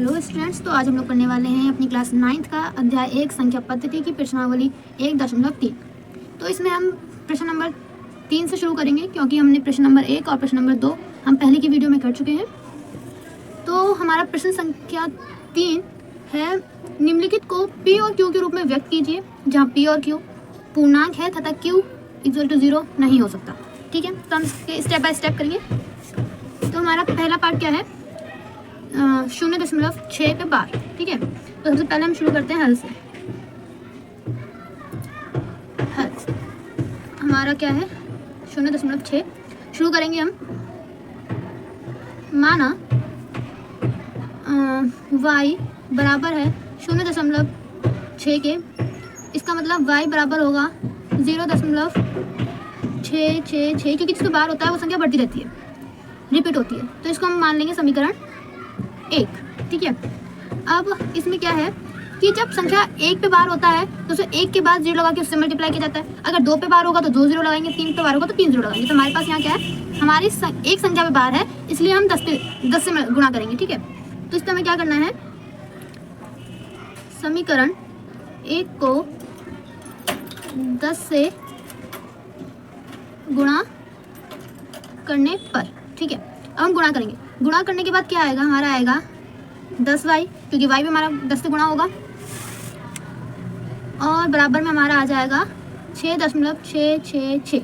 Hello students, तो आज हम लोग पढ़ने वाले हैं अपनी क्लास 9th का अध्याय 1 संख्या पद्धति की प्रश्नावली 1.3। तो इसमें हम प्रश्न नंबर 3 से शुरू करेंगे, क्योंकि हमने प्रश्न नंबर 1 और प्रश्न नंबर 2 हम पहले की वीडियो में कर चुके हैं। तो हमारा प्रश्न संख्या 3 है, निम्नलिखित को P और Q के रूप में व्यक्त कीजिए, जहाँ P और Q पूर्णांक है तथा Q = 0 नहीं हो सकता। ठीक है, तो हम स्टेप बाय स्टेप करेंगे। तो हमारा पहला पार्ट क्या है, 0.6 पे बार। ठीक है, तो सबसे पहले हम शुरू करते हैं हल से। हल हमारा क्या है, 0.6 शुरू करेंगे हम। माना y बराबर है 0.6 के, इसका मतलब y बराबर होगा 0.666, क्योंकि जिसको बार होता है वो संख्या बढ़ती रहती है, रिपीट होती है। तो इसको हम मान लेंगे समीकरण 1। ठीक है, अब इसमें क्या है कि जब संख्या 1 पे बार होता है तो उसे 1 के बाद 0 लगा के उससे मल्टीप्लाई किया जाता है। अगर 2 पे बार होगा तो 2 0 लगाएंगे, 3 पे बार होगा तो 3 0 लगाएंगे। तो हमारे पास यहाँ क्या है, हमारी एक संख्या पे बार है, इसलिए हम 10 से गुणा करेंगे। ठीक है, तो इस पर हमें क्या करना है, समीकरण 1 को 10 से गुणा करने पर। ठीक है, अब हम गुणा करेंगे। गुणा करने के बाद क्या आएगा, हमारा आएगा 10y, क्योंकि y भी हमारा 10 से गुणा होगा, और बराबर में हमारा आ जाएगा 6.666।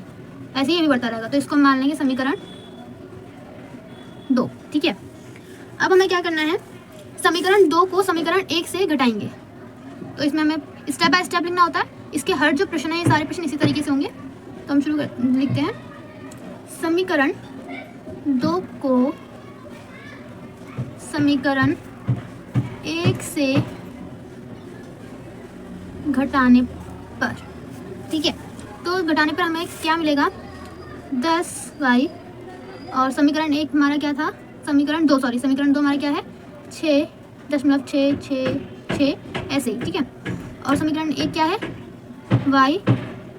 ऐसे ही भी बढ़ता रहेगा। तो इसको हम मान लेंगे समीकरण 2। ठीक है, अब हमें क्या करना है, समीकरण 2 को समीकरण 1 से घटाएंगे। तो इसमें हमें स्टेप बाय स्टेप लिखना होता है। इसके हर जो प्रश्न है, ये सारे प्रश्न इसी तरीके से होंगे। तो हम लिखते हैं, समीकरण 2 को समीकरण 1 से घटाने पर। ठीक है, तो घटाने पर हमें क्या मिलेगा, 10y, और समीकरण 1 हमारा क्या था, समीकरण 2 हमारा क्या है, 6.666, ऐसे ही। ठीक है, और समीकरण 1 क्या है, y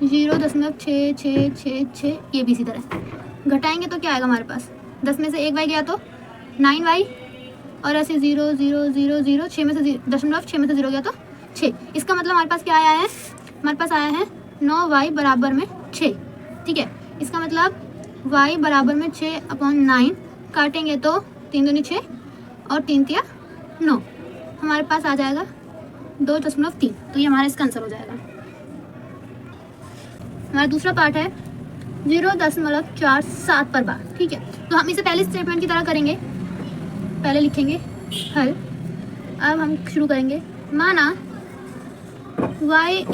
0.6666, ये भी इसी तरह। घटाएंगे तो क्या आएगा हमारे पास, 10 में से 1y गया तो 9y, और ऐसे 0 0 0 0, 6 में से 0 गया तो 6। इसका मतलब हमारे पास क्या आया है, हमारे पास आया है 9y बराबर में 6। ठीक है, इसका मतलब y बराबर में 6/9, काटेंगे तो 3 दूनी 6 और 3 तिया 9, हमारे पास आ जाएगा 2.3। तो ये हमारा इसका आंसर हो जाएगा। हमारा दूसरा पार्ट है 0.47 पर बार। ठीक है, तो हम इसे पहले स्टेटमेंट की तरह करेंगे, पहले लिखेंगे हल। अब हम शुरू करेंगे। माना y =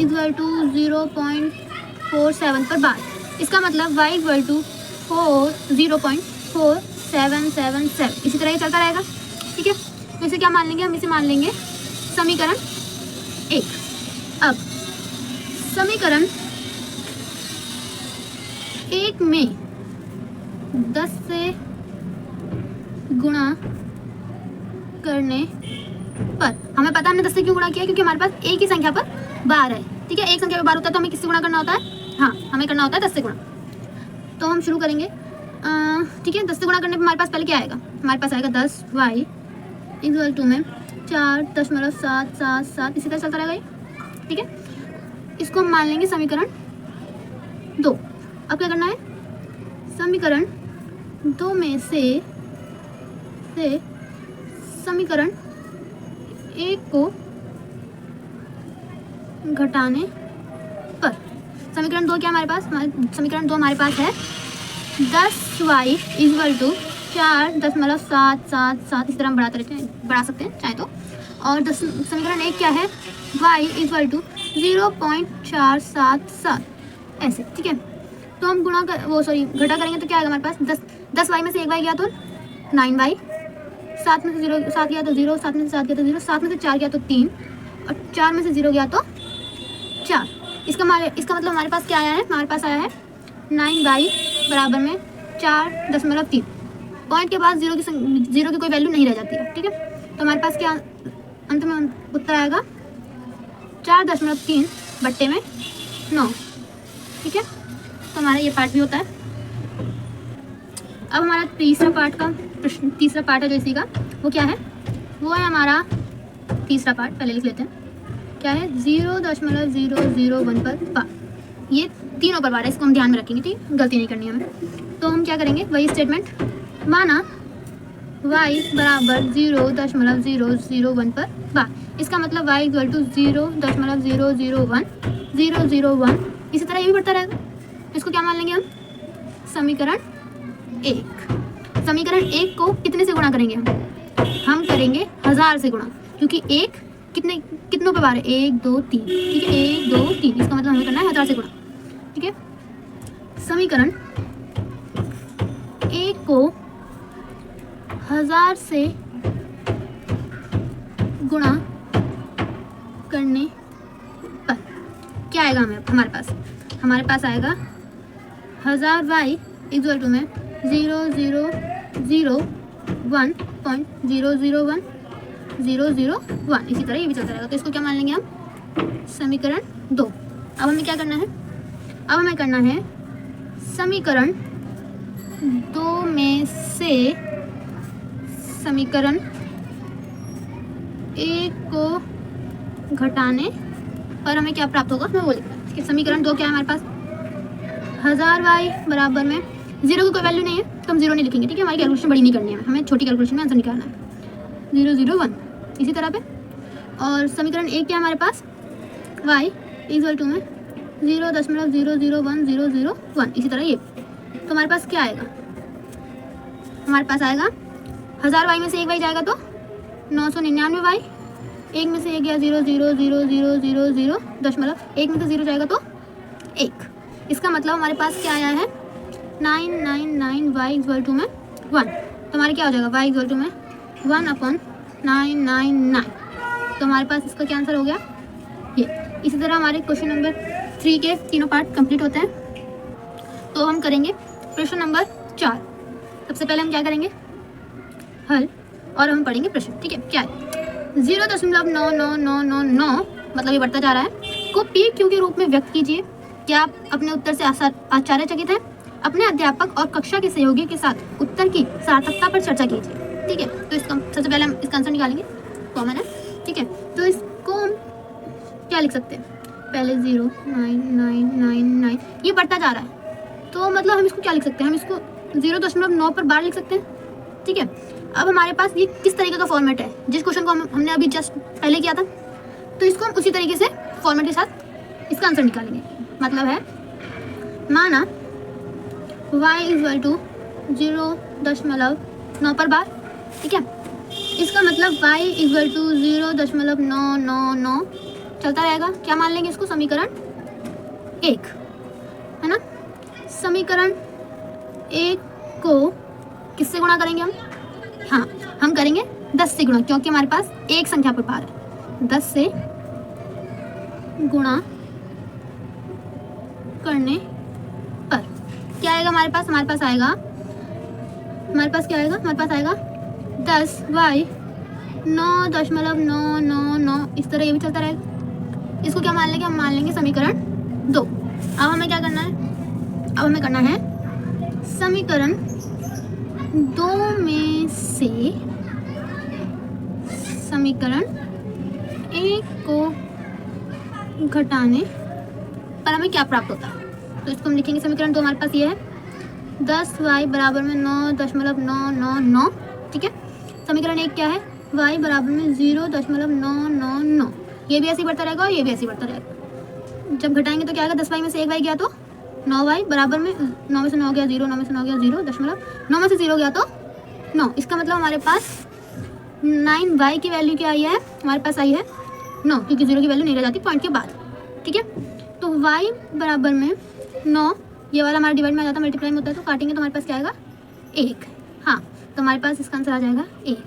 0.47 पर बार, इसका मतलब y = 0.4777। इसी तरह ये चलता रहेगा। ठीक है, तो इसे क्या मान लेंगे, हम इसे मान लेंगे समीकरण 1। अब समीकरण 1 में 10 से गुणा करने पर, हमें पता है हमने 10 से क्यों गुणा किया, क्योंकि हमारे पास एक ही संख्या पर बार है। ठीक है, एक संख्या पर बार होता है तो हमें किससे गुणा करना होता है, हाँ हमें करना होता है 10 से गुणा। तो हम शुरू करेंगे। ठीक है, 10 से गुणा करने पर हमारे पास पहले क्या आएगा, हमारे पास आएगा 10y = में 4.777, इसी तरह चलता रहेगा ये। ठीक है, इसको हम मान लेंगे समीकरण 2। अब क्या करना है, समीकरण 2 में से समीकरण 1 को घटाने पर। समीकरण 2 क्या हमारे पास, समीकरण 2 हमारे पास है 10y = 4.777, इस तरह हम बढ़ा सकते हैं चाहे तो। और समीकरण 1 क्या है, y = 0.477, ऐसे। ठीक है, तो हम घटा करेंगे तो क्या आएगा हमारे पास, 10y में से 1y गया तो 9y, 7 में से 7 गया तो 0, 7 में से 7 गया तो 0, 7 में से 4 गया तो 3, और 4 में से 0 गया तो 4। इसका मतलब हमारे पास क्या आया है, हमारे पास आया है 9y बराबर में 4.3। पॉइंट के बाद 0 की कोई वैल्यू नहीं रह जाती है। ठीक है, तो हमारे पास क्या अंत में उत्तर आएगा, 4.3/9। ठीक है, तो हमारा ये पार्ट भी होता है। अब हमारा तीसरा पार्ट है जो इसी का, वो क्या है, वो है हमारा तीसरा पार्ट। पहले लिख लेते हैं, क्या है 0.001 पर बार। ये तीनों पर बार है, इसको हम ध्यान में रखेंगे, ठीक है, गलती नहीं करनी हमें। तो हम क्या करेंगे, वही स्टेटमेंट, माना y बराबर 0.001 पर बार। इसका मतलब y इक्वल टू 0.001 इसी तरह ये भी बढ़ता रहेगा। इसको क्या मान लेंगे हम, समीकरण 1। समीकरण 1 को कितने से गुणा करेंगे हम करेंगे 1000 से गुणा, क्योंकि 1 कितनों पे बार है, 1 2 3, ठीक है, 1 2 3, इसका मतलब हमें करना है 1000 से गुणा, ठीक है। समीकरण 1 को 1000 से गुणा करने पर क्या आएगा हमारे पास आएगा 1000y इक्वल टू में 0.001 इसी तरह ये भी चलता रहेगा। तो इसको क्या मान लेंगे हम, समीकरण 2। अब हमें क्या करना है, अब हमें करना है समीकरण 2 में से समीकरण 1 को घटाने पर हमें क्या प्राप्त होगा, मैं वो लिखना है, ठीक है। समीकरण 2 क्या है हमारे पास, 1000y बराबर में 0 की कोई वैल्यू नहीं है तो हम 0 नहीं लिखेंगे, ठीक है। हमारी कैलकुलेशन बड़ी नहीं करनी है, हमें छोटी कैलकुलेशन में आंसर निकालना है, 001 इसी तरह पे। और समीकरण 1 क्या है हमारे पास, y इक्वल टू में 0.001 इसी तरह ये। तो हमारे पास क्या आएगा, हमारे पास आएगा 1000y में से 1y जाएगा तो 999y, 1 में से 1 गया 0.00000 दशमलव, 1 में से 0 जाएगा तो 1। इसका मतलब हमारे पास क्या आया है 999y इक्वल टू में 1। तो हमारे क्या हो जाएगा, y इक्वल टू में 1/999। तो हमारे पास इसका क्या आंसर हो गया ये। इसी तरह हमारे क्वेश्चन नंबर 3 के तीनों पार्ट कंप्लीट होते हैं। तो हम करेंगे प्रश्न नंबर 4। सबसे पहले हम क्या करेंगे, हल, और हम पढ़ेंगे प्रश्न, ठीक है। क्या है 0.9999 मतलब ये बढ़ता जा रहा है को PQ के रूप में व्यक्त कीजिए। क्या आप अपने उत्तर से आश्चर्यचकित हैं? अपने अध्यापक और कक्षा के सहयोगी के साथ उत्तर की सार्थकता पर चर्चा कीजिए, ठीक है। तो इसका सबसे पहले हम इसका आंसर निकालेंगे, कॉमन है, ठीक है। तो इसको हम क्या लिख सकते हैं, पहले 0.9999 ये बढ़ता जा रहा है, तो मतलब हम इसको क्या लिख सकते हैं, हम इसको 0.9 पर बार लिख सकते हैं, ठीक है। अब हमारे पास ये किस तरीके का फॉर्मेट है, जिस क्वेश्चन को हमने अभी जस्ट पहले किया था, तो इसको हम उसी तरीके से फॉर्मेट के साथ इसका आंसर निकालेंगे। मतलब है, माना y इक्वल टू 0.9 पर बार, ठीक है। इसका मतलब y इक्वल टू 0.999 चलता रहेगा। क्या मान लेंगे इसको, समीकरण 1, है ना। समीकरण 1 को किससे गुणा करेंगे हम, हाँ हम करेंगे 10 से गुणा, क्योंकि हमारे पास एक संख्या पर बार है। 10 से गुणा करने पर क्या आएगा हमारे पास, हमारे पास आएगा 10y 9.999 इस तरह ये भी चलता रहेगा। इसको क्या मान लेंगे, हम मान लेंगे समीकरण 2। अब हमें क्या करना है, अब हमें करना है समीकरण 2 में से समीकरण 1 को घटाने पर हमें क्या प्राप्त होता है। तो इसको हम लिखेंगे, समीकरण 2 हमारे पास ये है 10y बराबर में 9.999, ठीक है। समीकरण 1 क्या है, y बराबर में 0.999। ये भी ऐसे ही बढ़ता रहेगा और ये भी ऐसे ही बढ़ता रहेगा। जब घटाएंगे तो क्या आएगा, 10y में से 1y गया तो 9y बराबर में 9 में से 9 गया 0, 9 में से 9 गया 0 दशमलव, 9 में से 0 गया तो 9। इसका मतलब हमारे पास 9y की वैल्यू क्या आई है, हमारे पास आई है 9, क्योंकि 0 की वैल्यू नहीं रह जाती पॉइंट के बाद, ठीक है। तो y बराबर में 9, ये वाला हमारा डिवाइड में आ जाता है, मल्टीप्लाई में होता है, तो काटेंगे तो हमारे पास क्या आएगा 1। हाँ, तो हमारे पास इसका आंसर आ जाएगा 1।